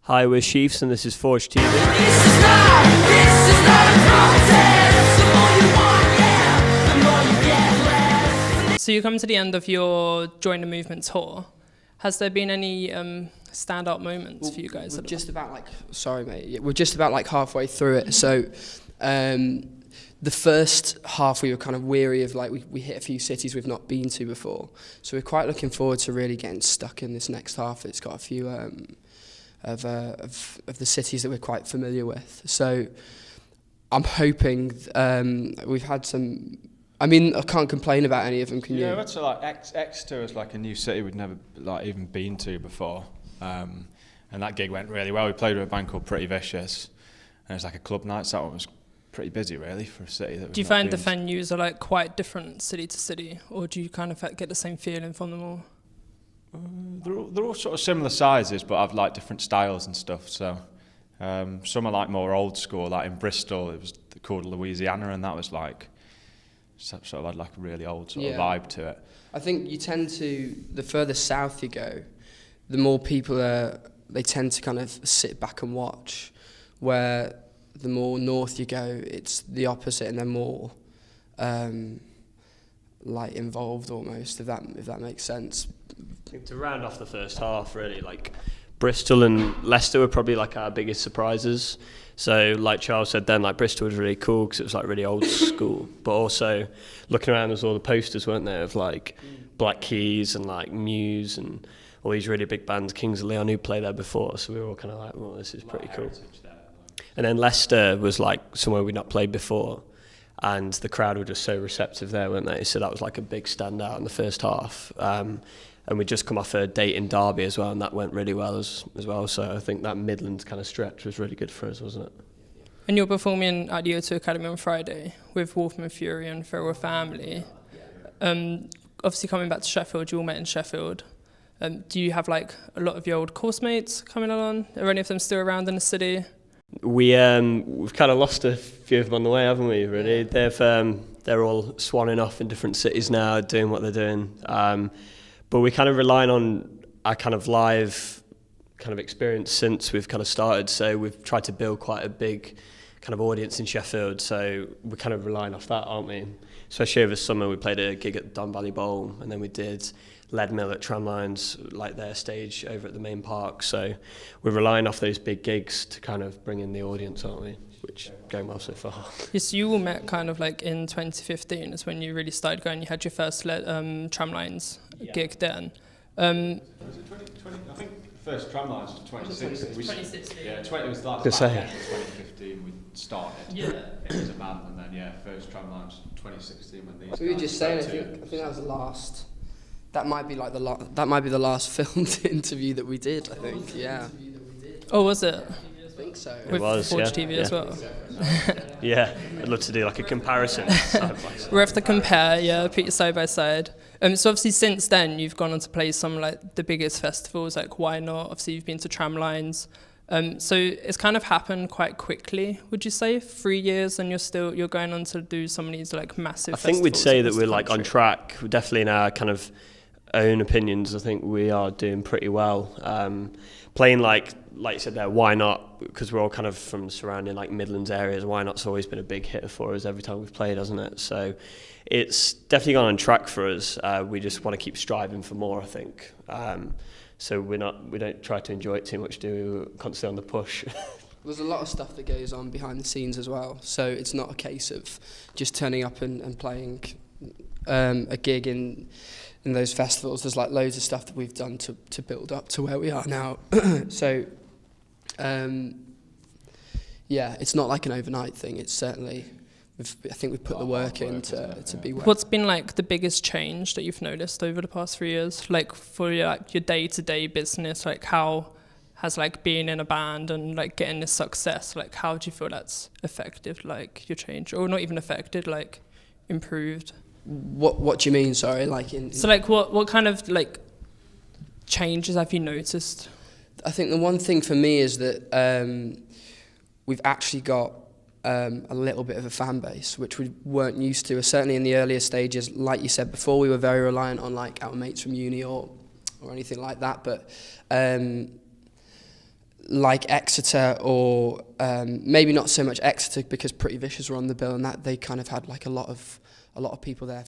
Hi, we're Sheafs and this is Forge TV. This is not a contest. The more you want, yeah, the more you get less. So you come to the end of your Join the Movement tour. Has there been any standout moments for you guys? We're just about we're just about halfway through it. So the first half we were kind of weary of, we hit a few cities we've not been to before. So we're quite looking forward to really getting stuck in this next half. It's got a few of the cities that we're quite familiar with. So I'm hoping we've had some. I mean, I can't complain about any of them. Can you? Yeah, that's Exeter is a new city we'd never even been to before, and that gig went really well. We played with a band called Pretty Vicious, and it's like a club night. So that one was pretty busy, really, for a city that. Do you find the venues are quite different city to city, or do you kind of get the same feeling from them all? They're all sort of similar sizes, but have different styles and stuff. So some are more old school. Like in Bristol, it was called Louisiana, and that was sort of had a really old sort of vibe to it. I think you tend to, the further south you go, the more people they tend to kind of sit back and watch, where the more north you go, it's the opposite, and they're more involved almost, if that makes sense. I think to round off the first half, really, Bristol and Leicester were probably our biggest surprises. So like Charles said then, Bristol was really cool because it was really old school, but also looking around, there was all the posters, weren't there, of Black Keys and Muse and all these really big bands, Kings of Leon, who played there before. So we were all kind of well, this is pretty cool. And then Leicester was somewhere we'd not played before, and the crowd were just so receptive there, weren't they? So that was a big standout in the first half. And we'd just come off a date in Derby as well, and that went really well as well. So I think that Midlands kind of stretch was really good for us, wasn't it? And you're performing at the O2 Academy on Friday with Wolfman Fury and Feral Family. Obviously coming back to Sheffield, you all met in Sheffield. Do you have a lot of your old course mates coming along? Are any of them still around in the city? We've kind of lost a few of them on the way, haven't we, really? They're all swanning off in different cities now, doing what they're doing. But we're kind of relying on our kind of live kind of experience since we've kind of started. So we've tried to build quite a big kind of audience in Sheffield. So we're kind of relying off that, aren't we? Especially over summer, we played a gig at Don Valley Bowl, and then we did Lead Mill at Tramlines, their stage over at the main park. So we're relying off those big gigs to kind of bring in the audience, aren't we? Which is going well so far. Yes, you all met kind of in 2015 is when you really started going. You had your first Tramlines gig then. Was it 2020? I think the first Tramlines was 2016. 2016. Yeah, it was back in 2015 we started. Yeah. It was a band, and then first Tramlines 2016 when these. We were just saying, I think that was the last. That might be the last filmed interview that we did. I think, yeah. Oh, was it? I think so. It was, Forge TV as well. Yeah, I'd love to do a comparison. We'll have to compare, put you side by side. So obviously since then you've gone on to play some the biggest festivals Why Not? Obviously you've been to Tramlines. So it's kind of happened quite quickly, would you say? 3 years and you're going on to do some of these massive festivals. I think we'd say that we're on track. We're definitely in our kind of own opinions. I think we are doing pretty well. Playing like you said there, Why Not? Because we're all kind of from surrounding Midlands areas. Why Not's always been a big hitter for us every time we've played, hasn't it? So it's definitely gone on track for us. We just want to keep striving for more, I think. So we don't try to enjoy it too much, do we? We're constantly on the push. There's a lot of stuff that goes on behind the scenes as well. So it's not a case of just turning up and playing a gig in those festivals. There's loads of stuff that we've done to build up to where we are now. So it's not an overnight thing. It's certainly, I think we've put the work in to be well. What's been the biggest change that you've noticed over the past 3 years? For your day-to-day business, how has being in a band and getting this success, how do you feel that's affected your change? Or not even affected, improved? What do you mean, sorry? So what kind of changes have you noticed? I think the one thing for me is that we've actually got a little bit of a fan base, which we weren't used to. Certainly in the earlier stages, like you said before, we were very reliant on our mates from uni or anything like that. But like Exeter or maybe not so much Exeter because Pretty Vicious were on the bill and that they kind of had like a lot of people there